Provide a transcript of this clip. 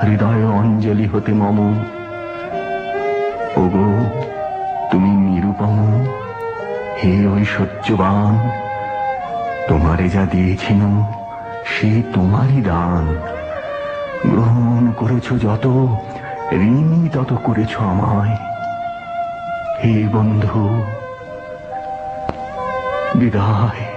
হৃদয় অঞ্জলি হতে মম। ওগো তুমি নিরুপম, হে ঐশ্বর্যবান, তোমারে যা দিয়েছিল সে তোমারই দান। গ্রহণ করেছ যত, ঋণী তত করেছ আমায়। হে বন্ধু, বিদায়।